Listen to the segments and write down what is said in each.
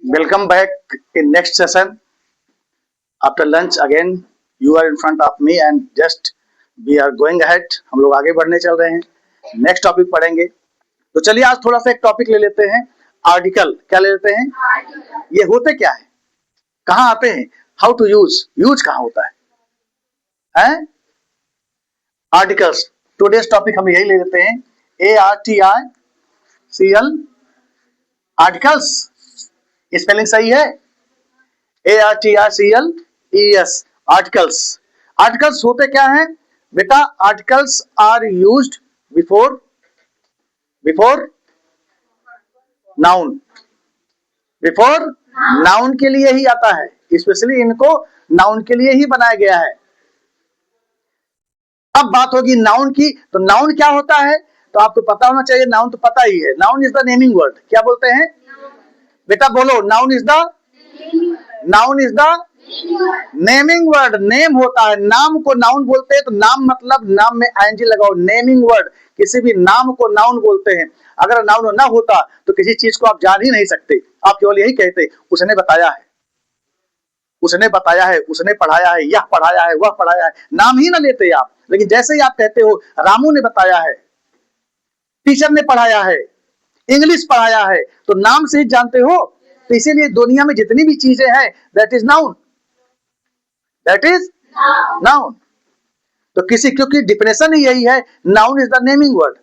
Welcome back in next session. After lunch again, you are in front of me and just we are going ahead. हम लोग आगे बढ़ने चल रहे हैं. नेक्स्ट टॉपिक पढ़ेंगे. तो चलिए आज थोड़ा सा एक टॉपिक ले लेते हैं. आर्टिकल क्या ले लेते हैं? ये होते क्या है? कहाँ आते हैं? हाउ टू यूज कहाँ होता है? हैं? आर्टिकल्स. टुडेज टॉपिक हम यही ले लेते हैं. ARTICL articles. स्पेलिंग सही है? ARTICLES articles. आर्टिकल्स होते क्या हैं बेटा? Articles are used before noun. Before noun के लिए ही आता है. स्पेशली इनको नाउन के लिए ही बनाया गया है. अब बात होगी नाउन की. तो नाउन क्या होता है? तो आपको पता होना चाहिए. नाउन तो पता ही है. Noun is the naming word. क्या बोलते हैं बेटा? बोलो. Noun is the naming word. Name होता है. नाम को नाउन बोलते हैं. तो नाम मतलब नाम में आईएनजी लगाओ. Naming word. किसी भी नाम को नाउन बोलते हैं. अगर नाउन ना होता तो किसी चीज को आप जान ही नहीं सकते. आप केवल यही कहते उसने बताया है, उसने बताया है, उसने पढ़ाया है, यह पढ़ाया है, वह पढ़ाया है. नाम ही ना लेते आप. लेकिन जैसे ही आप कहते हो रामू ने बताया है, टीचर ने पढ़ाया है, इंग्लिश पढ़ाया है, तो नाम से ही जानते हो. तो इसीलिए दुनिया में जितनी भी चीजें हैं दैट इज नाउन. तो किसी, क्योंकि डिफिनेशन ही यही है. Noun is the naming word.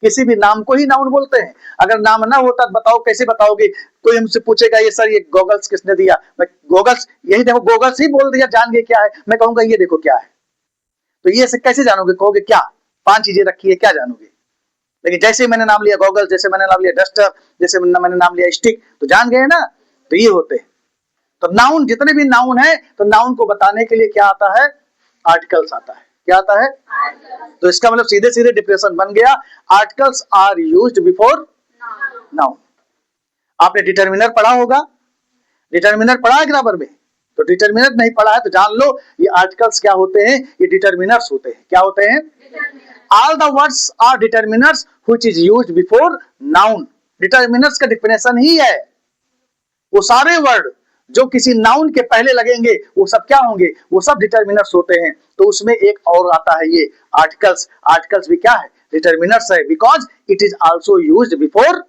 किसी भी नाम को ही नाउन बोलते हैं. अगर नाम ना होता तो बताओ कैसे बताओगे? कोई हमसे पूछेगा ये सर ये गॉगल्स किसने दिया? मैं गॉगल्स, यही देखो गॉगल्स ही बोल दिया. जान गए क्या है? मैं कहूंगा ये देखो क्या है. तो ये से कैसे जानोगे? कहोगे क्या 5 चीजें रखी है, क्या जानोगे? लेकिन जैसे मैंने नाम लिया गॉगल्स, जैसे मैंने नाम लिया डस्टर, जैसे मैंने नाम लिया स्टिक, तो जान गए ना. तो ये होते हैं. तो नाउन, जितने भी नाउन है, तो नाउन को बताने के लिए क्या आता है? आर्टिकल्स आता है. क्या आता है? तो इसका मतलब सीधे सीधे डिफिनेशन बन गया. Articles are used before noun. आपने डिटरमिनर पढ़ा होगा. डिटरमिनर पढ़ा है ग्रामर में? तो डिटरमिनर नहीं पढ़ा है तो जान लो ये आर्टिकल्स क्या होते हैं. ये डिटरमिनर्स होते हैं. क्या होते हैं? All the words are determiners which is used before noun. Determiners का डिफिनेशन ही है वो सारे वर्ड जो किसी नाउन के पहले लगेंगे वो सब क्या होंगे? वो सब डिटरमिनर्स होते हैं. तो उसमें एक और आता है ये आर्टिकल्स. आर्टिकल्स भी क्या है? डिटरमिनर्स है. Because it is also used before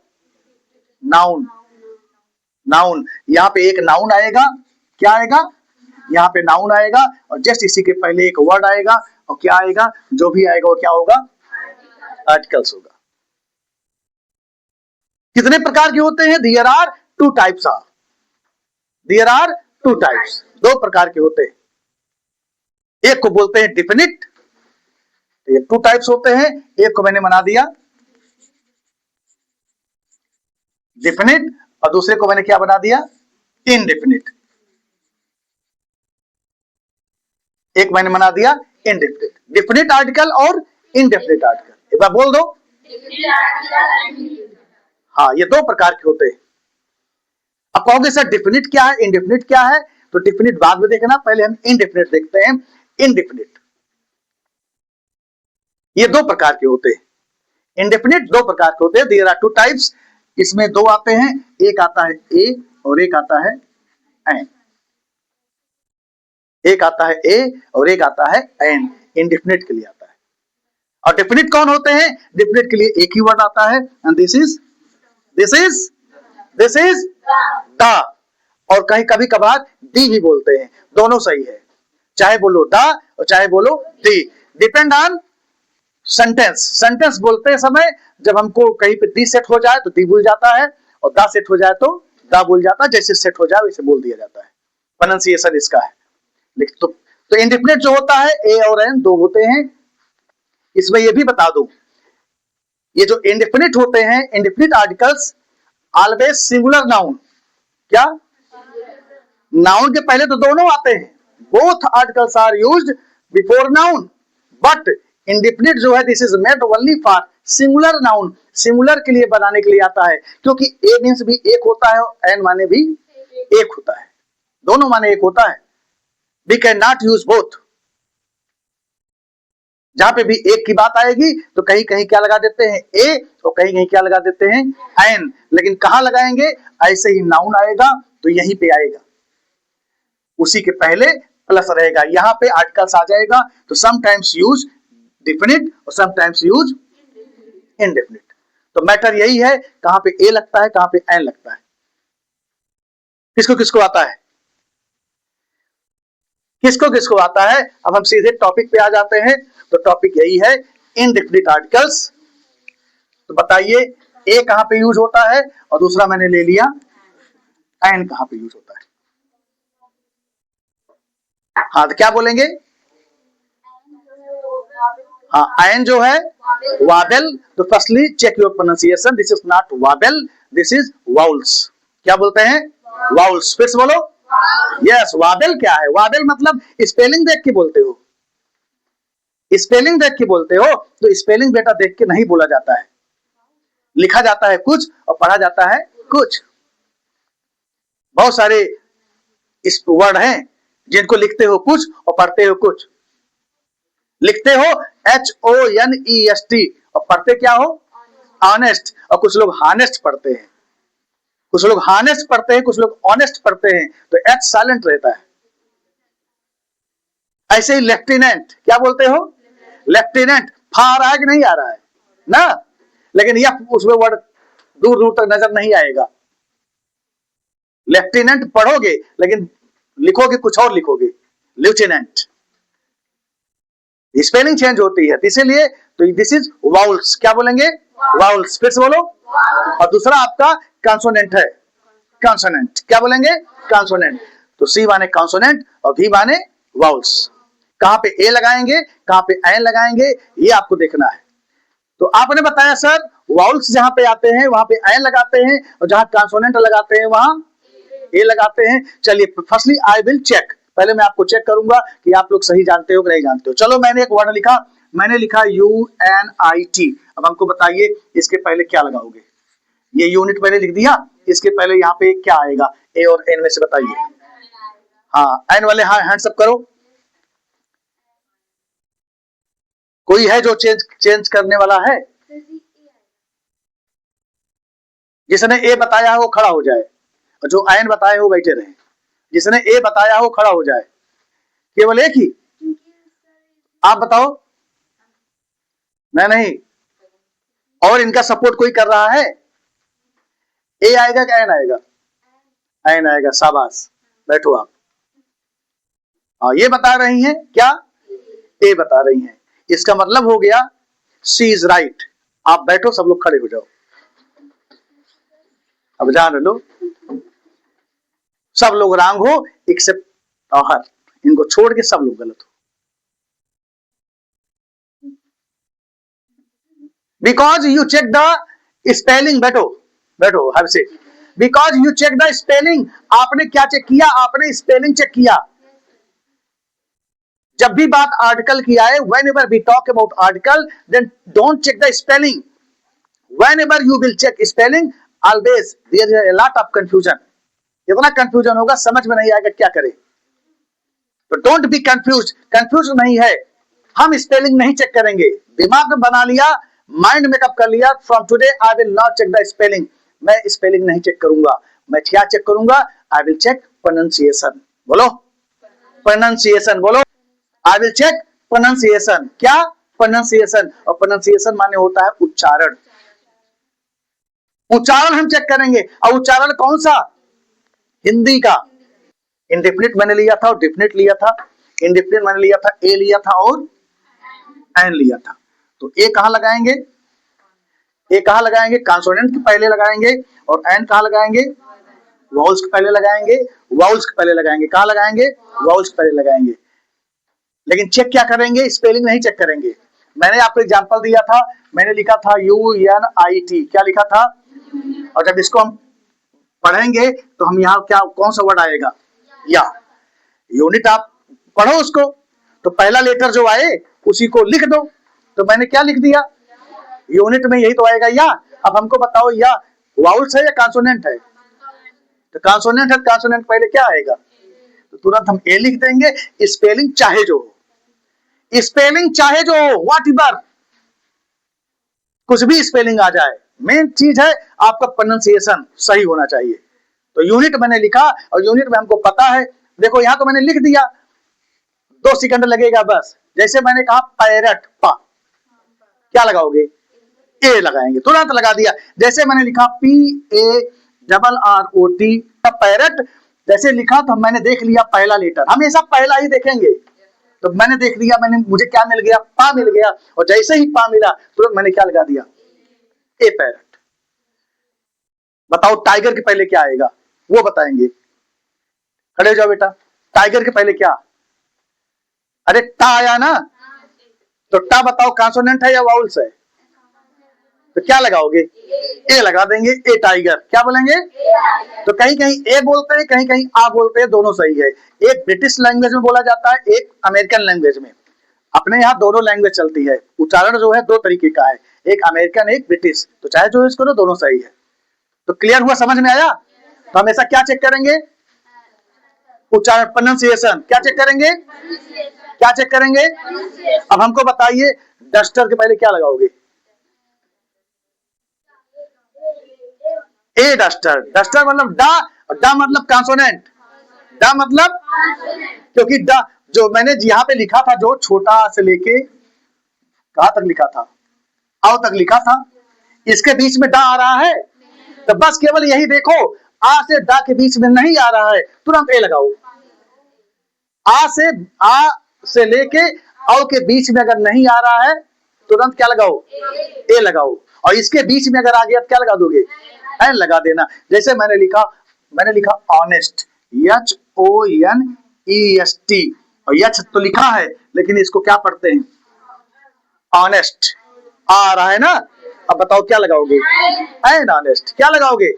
noun. Noun, यहाँ पे एक नाउन आएगा. क्या आएगा? यहाँ पे नाउन आएगा और जस्ट इसी के पहले एक वर्ड आएगा. और क्या आएगा? जो भी आएगा वो क्या होगा? आर्टिकल्स होगा. कितने प्रकार के होते हैं? There are 2 types of. There are 2 types. 2 प्रकार के होते हैं. एक को बोलते हैं डिफिनिट. ये 2 टाइप्स होते हैं. एक को मैंने बना दिया डिफिनिट और दूसरे को मैंने क्या बना दिया? इनडेफिनिट. एक मैंने बना दिया इनडेफिनिट. डिफिनिट आर्टिकल और इनडेफिनिट आर्टिकल. एक बार बोल दो. हाँ, ये 2 प्रकार के होते हैं. अब कहोगे सर डिफिनिट क्या है, इनडेफिनिट क्या है? तो डिफिनिट बाद में देखना, पहले हम इनडेफिनिट देखते हैं. इनडेफिनिट ये 2 प्रकार के होते हैं. इनडेफिनिट 2 प्रकार के होते हैं. There are 2 types. इसमें 2 आते हैं. एक आता है ए और एक आता है एन. एक आता है ए और एक आता है एन. इनडेफिनिट के लिए आता है. और डेफिनिट कौन होते हैं? डेफिनिट के लिए एक ही वर्ड आता है एंड दिस इज द. और कहीं कभी कभार दी भी बोलते हैं. दोनों सही है. चाहे बोलो द और चाहे बोलो the. Depend on sentence. Sentence बोलते समय जब हमको कहीं पे दी सेट हो जाए तो दी भूल जाता है और दा सेट हो जाए तो दा भूल जाता है. जैसे सेट हो जाए वैसे बोल दिया जाता है. प्रोनाउंसिएशन इसका है. तो इंडेफिनिट जो होता है ए और एन 2 होते हैं. इसमें ये भी बता दूं, ये जो इंडेफिनिट होते हैं, indefinite articles always singular noun. क्या? नाउन के पहले तो दोनों आते हैं. Both articles are used before noun. But indefinite जो है this is made only for singular noun. Singular के लिए बनाने के लिए आता है. क्योंकि ए मींस भी एक होता है और एन माने भी एक होता है. दोनों माने एक होता है. We can not use both. जहां पे भी एक की बात आएगी तो कहीं कहीं क्या लगा देते हैं ए, और कहीं कहीं क्या लगा देते हैं एन, लेकिन कहां लगाएंगे, ऐसे ही नाउन आएगा तो यहीं पे आएगा, उसी के पहले प्लस रहेगा, यहां पे आर्टिकल्स आ जाएगा। तो समटाइम्स यूज डिफिनिट और समटाइम्स यूज इनडेफिनिट। तो मैटर यही है, कहां पे ए लगता है, कहां पे एन लगता है, किसको किसको आता है, किसको किसको आता है। अब हम सीधे टॉपिक पे आ जाते हैं। तो टॉपिक यही है इनडेफिनिट आर्टिकल्स। तो बताइए ए कहां पे यूज होता है, और दूसरा मैंने ले लिया एन कहां पे यूज होता है। हाँ तो क्या बोलेंगे, हाँ एन जो है वावेल। तो firstly check your pronunciation, this is not vowel, this is vowels. क्या बोलते हैं, वाउल्स। फिर से बोलो, यस वावेल क्या है, वावेल मतलब स्पेलिंग देख के बोलते हो, स्पेलिंग देख के बोलते हो। तो स्पेलिंग बेटा देख के नहीं बोला जाता है, लिखा जाता है कुछ और पढ़ा जाता है कुछ। बहुत सारे इस वर्ड हैं जिनको लिखते हो कुछ और पढ़ते हो कुछ। लिखते हो HONEST और पढ़ते क्या हो, ऑनेस्ट। और कुछ लोग हानेस्ट पढ़ते हैं, कुछ लोग हानेस्ट पढ़ते हैं, कुछ लोग ऑनेस्ट पढ़ते हैं, तो एच साइलेंट रहता है। ऐसे ही लेफ्टिनेंट, क्या बोलते हो, लेफ्टिनेंट। फा आ रहा है कि नहीं आ रहा है ना, लेकिन यह उसमें वर्ड दूर दूर तक नजर नहीं आएगा। लेफ्टिनेंट पढ़ोगे लेकिन लिखोगे कुछ और लिखोगे, लेफ्टिनेंट। स्पेलिंग चेंज होती है, इसीलिए तो दिस इज वाउल्स। क्या बोलेंगे, वाउल्स। फिर से बोलो। और दूसरा आपका कंसोनेंट है, कंसोनेंट। क्या बोलेंगे, कंसोनेंट। तो सी माने कंसोनेंट और भी माने वाउल्स। कहां पे ए लगाएंगे, कहां पे एन लगाएंगे, ये आपको देखना है। तो आपने बताया सर वाउल्स जहां पे आते हैं वहां पे एन लगाते हैं, और जहां कंसोनेंट लगाते हैं वहां ए लगाते हैं। चलिए फर्स्टली आई विल चेक, पहले मैं आपको चेक करूंगा कि आप लोग सही जानते हो कि नहीं जानते हो। चलो मैंने एक वर्ड लिखा, मैंने लिखा UNIT। अब हमको बताइए इसके पहले क्या लगाओगे, ये यूनिट मैंने लिख दिया, इसके पहले यहाँ पे क्या आएगा, ए और एन में से बताइए। हाँ एन वाले, हाँ हैंड्स अप करो। कोई है जो चेंज करने वाला है, जिसने ए बताया है वो खड़ा हो जाए, और जो एन बताए वो बैठे रहे। जिसने ए बताया हो खड़ा हो जाए, केवल एक ही। आप बताओ, नहीं, और इनका सपोर्ट कोई कर रहा है, ए आएगा क्या एन आएगा, एन आएगा। शाबाश, बैठो आप। हाँ ये बता रही हैं क्या, ए बता रही हैं, इसका मतलब हो गया सी इज राइट। आप बैठो, सब लोग खड़े हो जाओ। अब जान लो, सब लोग रॉन्ग हो एक्सेप्ट हर, इनको छोड़ के सब लोग गलत हो। Because you check the spelling, बैठो बैठो, हैव से। Because you check the spelling, आपने क्या चेक किया, आपने स्पेलिंग चेक किया। जब भी बात आर्टिकल की आए, whenever we talk about article, then don't check the spelling. Whenever you will check spelling, always there is a lot of confusion. इतना कंफ्यूजन होगा, समझ में नहीं आएगा क्या करें। तो डोंट बी कंफ्यूज, कंफ्यूज नहीं है। हम स्पेलिंग नहीं चेक करेंगे, दिमाग में बना लिया, माइंड मेकअप कर लिया, from today I will not check the spelling. मैं स्पेलिंग नहीं चेक करूंगा, मैं क्या चेक करूंगा, आई विल चेक प्रोनाउंसिएशन। बोलो प्रोनाउंसिएशन, बोलो आई विल चेक प्रोनाउंसिएशन। क्या, प्रोनाउंसिएशन। और प्रोनाउंसिएशन माने होता है उच्चारण, उच्चारण हम चेक करेंगे। और उच्चारण कौन सा, हिंदी का। इंडेफिनिट मैंने लिया था और डेफिनिट लिया था, इंडेफिनिट मैंने लिया था, ए लिया था और एन लिया था। तो ए कहां लगाएंगे, ए कहां लगाएंगे, कंसोनेंट के पहले लगाएंगे, और एन कहां लगाएंगे, वाउल्स के पहले लगाएंगे, वाउल्स के पहले लगाएंगे। कहां लगाएंगे, वाउल्स के पहले लगाएंगे। लेकिन चेक क्या करेंगे, स्पेलिंग नहीं चेक करेंगे। मैंने आपको एग्जांपल दिया था, मैंने लिखा था UNIT। क्या लिखा था, और जब इसको हम पढ़ेंगे तो हम यहाँ क्या, कौन सा वर्ड आएगा, या। यूनिट आप पढ़ो उसको, तो पहला लेटर जो आए उसी को लिख दो। तो मैंने क्या लिख दिया, यूनिट में यही तो आएगा या। अब हमको बताओ या वाउल्स है या कंसोनेंट है, तो कंसोनेंट है, कंसोनेंट पहले क्या आएगा, तो तुरंत हम ए लिख देंगे, स्पेलिंग चाहे जो हो। स्पेलिंग चाहे जो हो, व्हाट एवर, कुछ भी स्पेलिंग आ जाए, मेन चीज है आपका प्रोनाउंसिएशन सही होना चाहिए। तो यूनिट मैंने लिखा और यूनिट में हमको पता है, देखो यहां तो मैंने लिख दिया, 2 सेकंड लगेगा बस। जैसे मैंने कहा पैरट, पा, क्या लगाओगे? ए लगाएंगे, तुरंत लगा दिया। जैसे मैंने लिखा PARROT, पैरट, जैसे लिखा तो मैंने देख लिया पहला लेटर, हमेशा पहला ही देखेंगे। तो मैंने देख लिया, मैंने, मुझे क्या मिल गया? पा मिल गया। और जैसे ही पा मिला तुरंत मैंने क्या लगा दिया? ए पैरट। बताओ टाइगर के पहले क्या आएगा, वो बताएंगे। खड़े हो जाओ बेटा, टाइगर के पहले क्या? अरे टा आया ना, तो टा बताओ कॉन्सोनेंट है या वाउल्स है? तो क्या लगाओगे? ए लगा देंगे, ए टाइगर। क्या बोलेंगे? तो कहीं कहीं ए बोलते हैं, कहीं कहीं आ बोलते हैं, दोनों सही है। एक ब्रिटिश लैंग्वेज में बोला जाता है, एक अमेरिकन लैंग्वेज में। अपने यहाँ दोनों लैंग्वेज चलती है, उच्चारण जो है 2 तरीके का है, एक अमेरिकन एक ब्रिटिश, तो चाहे जो यूज करो दोनों सही है। तो क्लियर हुआ, समझ में आया? तो हमेशा क्या चेक करेंगे? उच्चारण, प्रोनाउंसिएशन। क्या चेक करेंगे? क्या चेक करेंगे? अब हमको बताइए, डस्टर के पहले क्या लगाओगे? ए डस्टर। डस्टर मतलब डा, और डा मतलब कॉन्सोनेंट, डा मतलब, क्योंकि डा जो मैंने यहाँ पे लिखा था, जो छोटा से लेके कहां तक लिखा था, आओ तक लिखा था, इसके बीच में डा आ रहा है, तो बस केवल यही देखो, आ से डा के बीच में नहीं आ रहा है, तुरंत ए लगाओ। आ से लेके औ के बीच में अगर नहीं आ रहा है, तुरंत क्या लगाओ? ए लगाओ। और इसके बीच में अगर आ गया तो क्या लगा दोगे? एन लगा देना। जैसे मैंने लिखा ऑनेस्ट, HONEST, और यच तो लिखा है लेकिन इसको क्या पढ़ते हैं? ऑनेस्ट। आ रहा है ना, अब बताओ क्या लगाओगे? An honest. क्या लगाओगे?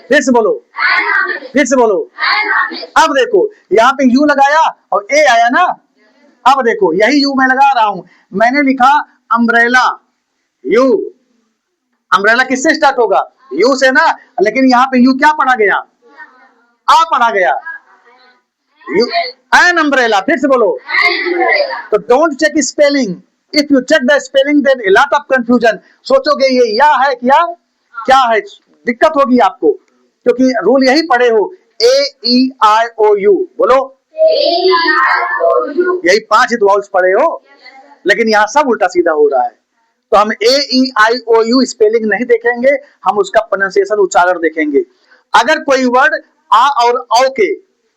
फिर से बोलो, फिर से बोलो। अब देखो यहाँ पे यू लगाया और ए आया ना, अब देखो यही यू मैं लगा रहा हूं, मैंने लिखा अम्ब्रेला, यू। अम्ब्रेला किससे स्टार्ट होगा? यू से ना, लेकिन यहाँ पे यू क्या पढ़ा गया? आ पढ़ा गया, यू, एन अम्ब्रेला। फिर से बोलो। तो don't check spelling, if you check the spelling then a lot of confusion. सोचोगे ये या है क्या है, दिक्कत होगी आपको, क्योंकि रूल यही पढ़े हो, AEIOU बोलो, यही 5 वाउल्स पढ़े हो, लेकिन यहाँ सब उल्टा सीधा हो रहा है। तो हम AEIOU स्पेलिंग नहीं देखेंगे, हम उसका प्रोनाउंसिएशन, उच्चारण देखेंगे। अगर कोई वर्ड आ और औ के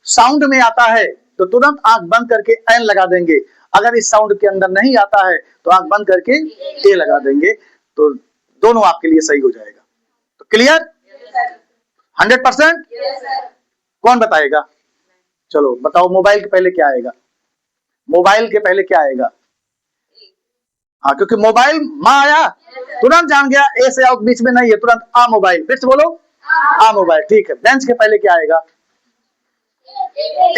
साउंड में आता है तो तुरंत आंख बंद करके एन लगा देंगे, अगर इस साउंड के अंदर नहीं आता है तो आंख बंद करके ए लगा देंगे, तो दोनों आपके लिए सही हो जाएगा। तो क्लियर? 100%? कौन बताएगा? चलो बताओ, मोबाइल के पहले क्या आएगा? मोबाइल के पहले क्या आएगा? हाँ, क्योंकि मोबाइल माँ आया, तुरंत जान गया ए से आओ बीच में नहीं है, तुरंत आ मोबाइल। फिर से बोलो, आ मोबाइल। ठीक है, बेंच के पहले क्या आएगा?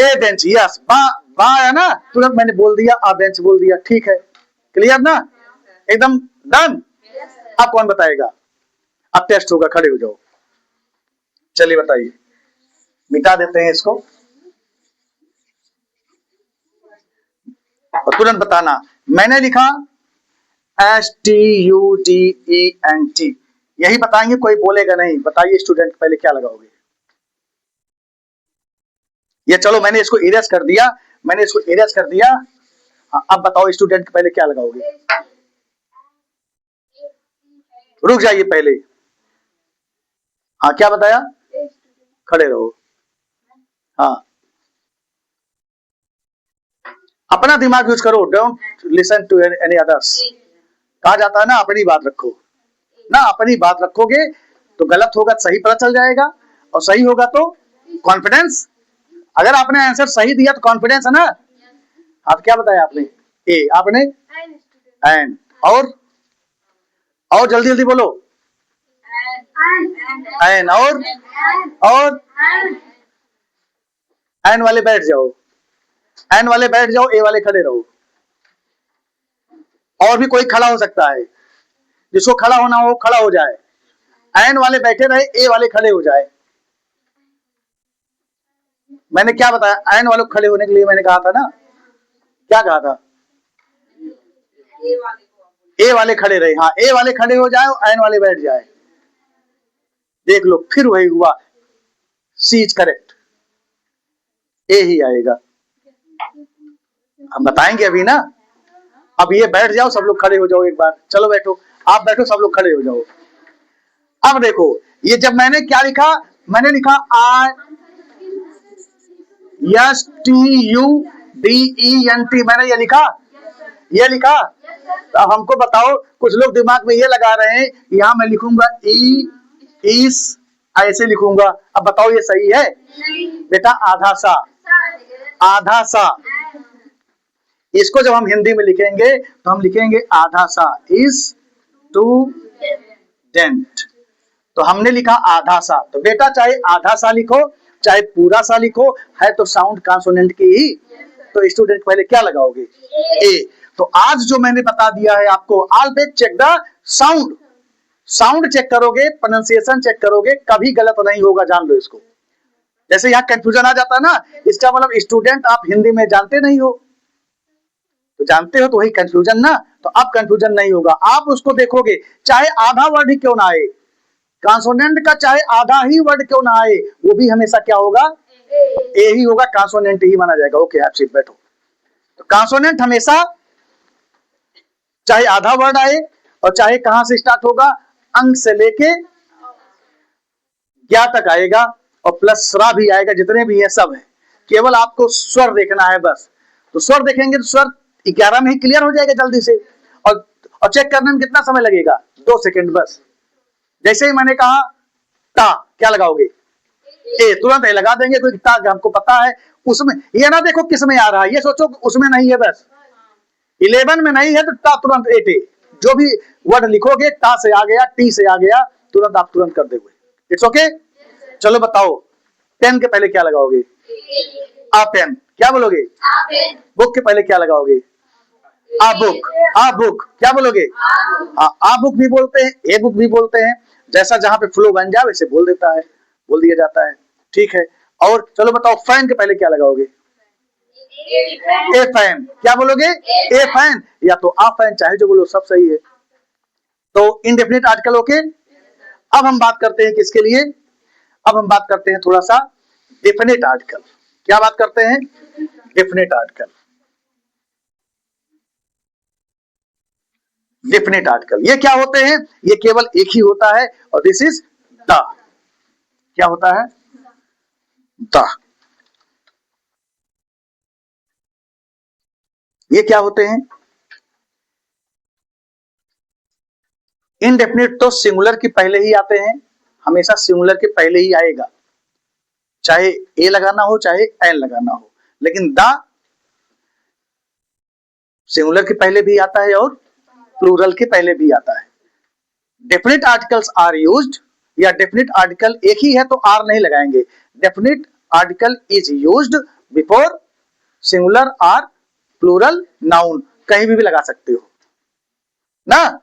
ए बेंच। यस, बा आया ना, तुरंत मैंने बोल दिया, आ बेंच बोल दिया। ठीक है, क्लियर ना, एकदम डन। अब कौन बताएगा? अब टेस्ट होगा, खड़े हो जाओ। चलिए बताइए, मिटा देते हैं इसको और तुरंत बताना। मैंने लिखा STUDENT, यही बताएंगे, कोई बोलेगा नहीं। बताइए स्टूडेंट पहले क्या लगाओगे? ये चलो मैंने इसको इरेज कर दिया, मैंने इसको इरेज कर दिया। हाँ, अब बताओ स्टूडेंट पहले क्या लगाओगे? रुक जाइए पहले। हाँ, क्या बताया? खड़े रहो। हाँ, अपना दिमाग यूज करो, don't listen to any others. कहा जाता है ना, अपनी बात रखो ना, अपनी बात रखोगे तो गलत होगा सही पता चल जाएगा, और सही होगा तो कॉन्फिडेंस। अगर आपने आंसर सही दिया तो कॉन्फिडेंस है ना। आप क्या बताया आपने? ए, आपने एंड, और जल्दी जल्दी बोलो, एन, और एन वाले बैठ जाओ, एन वाले बैठ जाओ, ए वाले खड़े रहो। और भी कोई खड़ा हो सकता है, जिसको खड़ा होना हो खड़ा हो जाए, एन वाले बैठे रहे, ए वाले खड़े हो जाए। मैंने क्या बताया? एन वालों खड़े होने के लिए मैंने कहा था ना, क्या कहा था? ए वाले खड़े रहे, हाँ ए वाले खड़े हो जाए और एन वाले बैठ जाए। देख लो फिर वही हुआ, सी इज करेक्ट, ए ही आएगा। हम बताएंगे अभी ना। अब ये बैठ जाओ, सब लोग खड़े हो जाओ एक बार, चलो बैठो, आप बैठो, सब लोग खड़े हो जाओ। अब देखो ये जब मैंने क्या लिखा, मैंने लिखा ISTUDENT, मैंने ये लिखा, ये लिखा। तो अब हमको बताओ, कुछ लोग दिमाग में ये लगा रहे हैं यहां मैं लिखूंगा इस, ऐसे लिखूंगा। अब बताओ ये सही है बेटा? आधा सा, आधा सा। इसको जब हम हिंदी में लिखेंगे तो हम लिखेंगे आधा सा, इस टू डेंट। तो हमने लिखा आधा सा, तो बेटा चाहे आधा सा लिखो चाहे पूरा सा लिखो, है तो साउंड कॉन्सोनेंट की ही। तो स्टूडेंट पहले क्या लगाओगे? ए। तो आज जो मैंने बता दिया है आपको, always check the sound, sound check करोगे, प्रोनाउंसिएशन चेक करोगे, कभी गलत नहीं होगा, जान लो इसको। जैसे यहाँ कंफ्यूजन आ जाता है ना, इसका मतलब स्टूडेंट आप हिंदी में जानते नहीं हो, तो जानते हो तो वही कंफ्यूजन ना, तो अब कंफ्यूजन नहीं होगा। आप उसको देखोगे चाहे आधा वर्ड ही क्यों ना आए, कॉन्सोनेंट का चाहे आधा ही वर्ड क्यों ना आए, वो भी हमेशा क्या होगा? ए ही होगा, कॉन्सोनेंट ही माना जाएगा। ओके आप सीट बैठो। तो कॉन्सोनेंट हमेशा चाहे आधा वर्ड आए, और चाहे कहां से स्टार्ट होगा, अंक से लेके क्या तक आएगा, और प्लस स्रा भी आएगा, जितने भी है सब है। केवल आपको स्वर देखना है बस। तो स्वर देखेंगे तो स्वर 11 में ही क्लियर हो जाएगा जल्दी से, और चेक करने में कितना समय लगेगा? 2 सेकंड बस। जैसे ही मैंने कहा ता, क्या लगाओगे? ए, तुरंत ए लगा देंगे, क्योंकि ता हमको पता है उसमें। ये ना देखो किस में आ रहा है, ये सोचो उसमें नहीं है बस। 11 में नहीं है तो ता तुरंत ए, जो भी वर्ड लिखोगे ता से आ गया, टी से आ गया, तुरंत आप तुरंत कर दोगे। It's okay. चलो बताओ, पेन के पहले क्या लगाओगे? आ पेन। क्या बोलोगे? बुक के पहले क्या लगाओगे? आ बुक। आ बुक। क्या बोलोगे? आ बुक भी बोलते हैं, ए बुक भी बोलते हैं, जैसा जहां पे फ्लो बन जाए वैसे बोल देता है, बोल दिया जाता है। ठीक है। और चलो बताओ, फैन के पहले क्या लगाओगे? ए फैन। क्या बोलोगे? ए फैन, या तो आ फैन, चाहे जो बोलो सब सही है। तो इनडेफिनिट आर्टिकल ओके। अब हम बात करते हैं किसके लिए? अब हम बात करते हैं थोड़ा सा डेफिनेट आर्टिकल। क्या बात करते हैं? Definite article. डेफिनेट आर्टिकल ये क्या होते हैं? ये केवल एक ही होता है, और दिस इज द। क्या होता है? द। ये क्या होते हैं? इनडेफिनिट तो सिंगुलर के पहले ही आते हैं, हमेशा सिंगुलर के पहले ही आएगा, चाहे ए लगाना हो चाहे एन लगाना हो। लेकिन द सिंगुलर के पहले भी आता है और प्लूरल के पहले भी आता है। डेफिनेट आर्टिकल्स आर यूज्ड, या डेफिनेट आर्टिकल एक ही है तो आर नहीं लगाएंगे। Definite article is used before singular or plural noun, कहीं भी लगा सकते हो ना।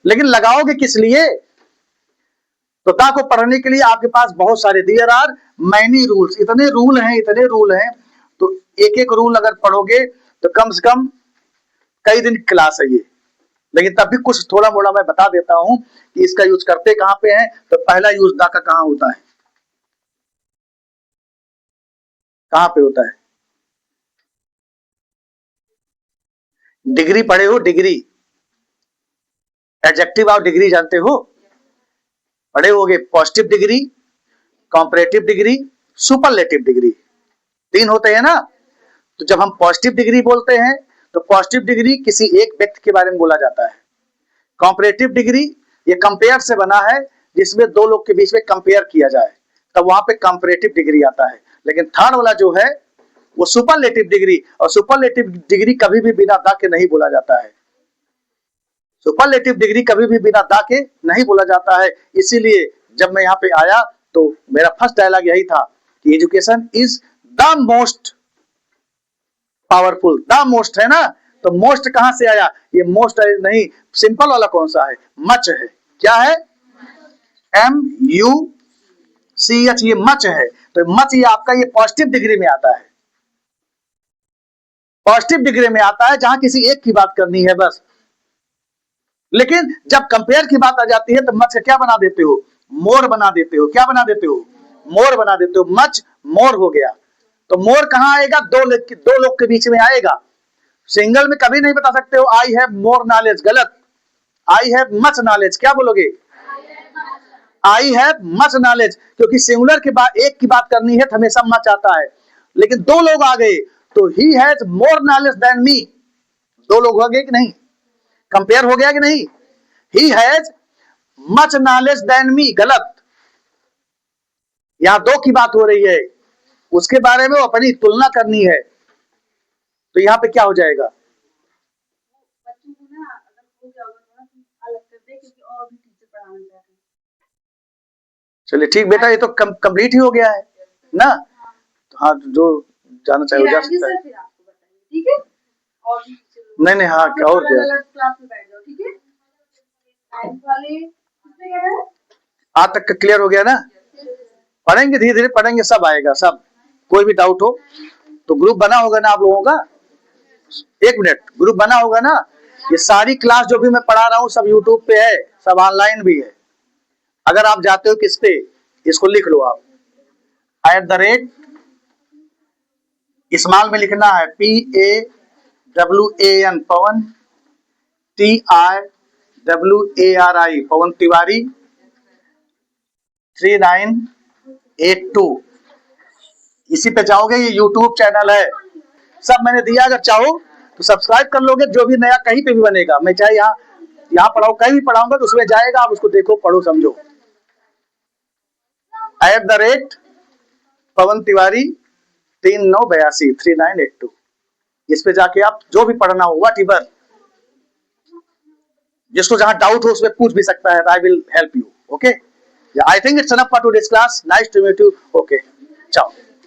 लेकिन लगाओगे किस लिए? तो दा को पढ़ने के लिए आपके पास बहुत सारे, देयर आर मैनी रूल्स, इतने रूल हैं, इतने रूल हैं। तो एक एक रूल अगर पढ़ोगे तो कम से कम कई दिन क्लास है ये। लेकिन तब भी कुछ थोड़ा मोड़ा मैं बता देता हूं कि इसका यूज करते कहां पे हैं। तो पहला यूज दा का कहां होता है? कहां पे होता है? डिग्री पढ़े हो? डिग्री, एडजेक्टिव ऑफ डिग्री जानते हो? पढ़े होगे। Positive degree, comparative degree, superlative degree, 3 होते हैं ना। तो जब हम पॉजिटिव डिग्री बोलते हैं तो पॉजिटिव डिग्री किसी एक व्यक्ति के बारे में बोला जाता है। कंपैरेटिव डिग्री ये कंपेयर से बना है, जिसमें 2 लोग के बीच में कंपेयर किया जाए, तब वहां पे कंपैरेटिव डिग्री आता है। लेकिन थर्ड वाला जो है वो सुपरलेटिव डिग्री, और सुपरलेटिव डिग्री कभी भी बिना दा के नहीं बोला जाता है। सुपरलेटिव डिग्री कभी भी बिना दा के नहीं बोला जाता है। इसीलिए जब मैं यहाँ पे आया तो मेरा फर्स्ट डायलॉग यही था कि education is the most powerful. The most है ना, तो मोस्ट कहां से आया? ये मोस्ट नहीं, सिंपल वाला कौन सा है? मच है। क्या है? MUCH, ये मच है। तो मच ये आपका ये पॉजिटिव डिग्री में आता है। पॉजिटिव डिग्री में आता है जहां किसी एक की बात करनी है बस। लेकिन जब कंपेयर की बात आ जाती है तो मच क्या बना देते हो, मोर बना देते हो। क्या बना देते हो, मोर बना देते हो। मच मोर हो गया। तो मोर कहां आएगा, दो लोग के बीच में आएगा। सिंगल में कभी नहीं बता सकते हो आई हैव मोर नॉलेज, गलत। आई हैव मच नॉलेज, क्या बोलोगे, आई हैव मच नॉलेज, क्योंकि सिंगुलर के बाद एक की बात करनी है तो हमेशा मच आता है। लेकिन दो लोग आ गए तो he has more knowledge than me, दो लोग हो गए कि नहीं, कंपेयर हो गया कि नहीं। He has much knowledge than me, गलत। यहां दो की बात हो रही है, उसके बारे में वो अपनी तुलना करनी है, तो यहां पे क्या हो जाएगा, चलिए ठीक बेटा, ये तो कंप्लीट ही हो गया है ना। हाँ, जो जाना चाहे जा सकता है। ठीक है, और नहीं नहीं, हाँ क्या और क्या, क्लास में बैठ जाओ, ठीक है। आज तक का क्लियर हो गया ना। पढ़ेंगे धीरे धीरे पढ़ेंगे, सब आएगा सब। कोई भी डाउट हो तो ग्रुप बना होगा ना आप लोगों का, एक मिनट, ग्रुप बना होगा ना। ये सारी क्लास जो भी मैं पढ़ा रहा हूँ सब यूट्यूब पे है, सब ऑनलाइन भी है। अगर आप जाते हो किस पे, इसको लिख लो आप, @ स्मॉल में लिखना है PAWAN पवन, TIWARI पवन तिवारी 3982। इसी पे जाओगे, ये यूट्यूब चैनल है, सब मैंने दिया। अगर चाहो तो सब्सक्राइब कर लोगे, जो भी नया कहीं पे भी बनेगा, मैं चाहे यहाँ पढ़ाऊँ, कहीं भी पढ़ाऊंगा तो उसमें जाएगा, आप उसको देखो पढ़ो समझो। @ पवन तिवारी 3982 इस पे जाके आप जो भी पढ़ना हो, वट एवर, जिसको जहां डाउट हो उसमें पूछ भी सकता है, I will help you. Okay, I think it's enough for today's class, nice to meet you. Okay.